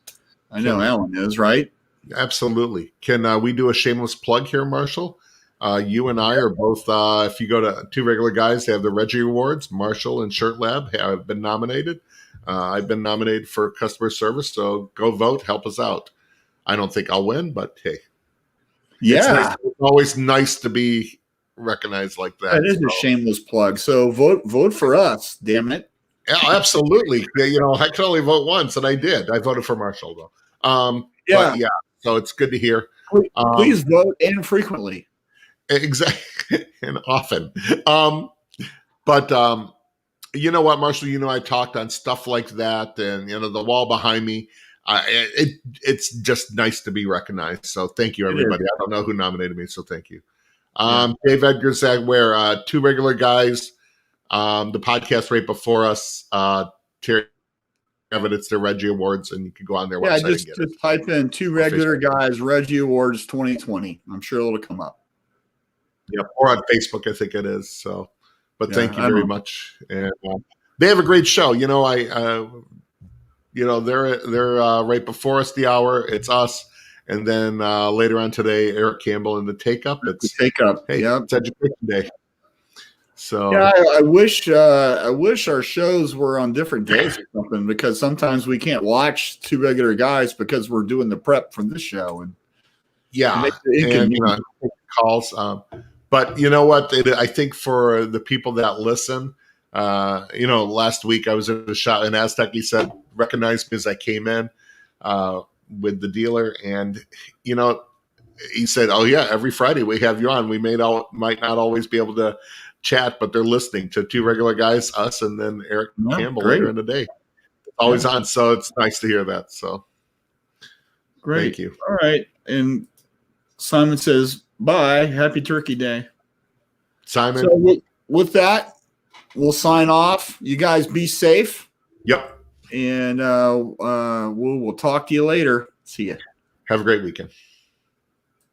I know Alan is, right? Absolutely. Can we do a shameless plug here, Marshall? You and I are both, if you go to Two Regular Guys, they have the Reggie Awards. Marshall and Shirt Lab have been nominated. I've been nominated for customer service, so go vote, help us out. I don't think I'll win, but hey. Yeah. It's always nice to be recognized like that. That is a shameless plug. So vote for us, damn it. Yeah, absolutely. Yeah, you know, I can only vote once, and I did. I voted for Marshall, though. But yeah, so it's good to hear. Please vote infrequently. Exactly, and often. But you know what, Marshall? You know, I talked on stuff like that, and you know, the wall behind me. It's just nice to be recognized. So thank you, everybody. I don't know who nominated me, so thank you. Dave Edgar said, "We're Two Regular Guys." The podcast right before us, Terry Evidence, the Reggie Awards, and you can go on their website. Just type in Two Regular Guys Reggie Awards 2020. I'm sure it'll come up. Yeah, or on Facebook, I think it is. So, but thank you very much. And they have a great show. You know, they're right before us the hour. It's us, and then later on today, Eric Campbell and the Take Up. It's the Take Up. Hey, it's Education Day. So yeah, I wish our shows were on different days or something, because sometimes we can't watch Two Regular Guys because we're doing the prep for this show. And yeah, and you know, calls. But you know what? I think for the people that listen, you know, last week I was at a shop in Aztec. He said, recognized me as I came in with the dealer. And, you know, he said, oh, yeah, every Friday we have you on. We might not always be able to chat, but they're listening to Two Regular Guys, us, and then Eric Campbell later in the day. It's always on. So it's nice to hear that. So great. Thank you. All right. And Simon says, bye. Happy Turkey Day. Simon. So with that, we'll sign off. You guys be safe. Yep. And we'll talk to you later. See ya. Have a great weekend.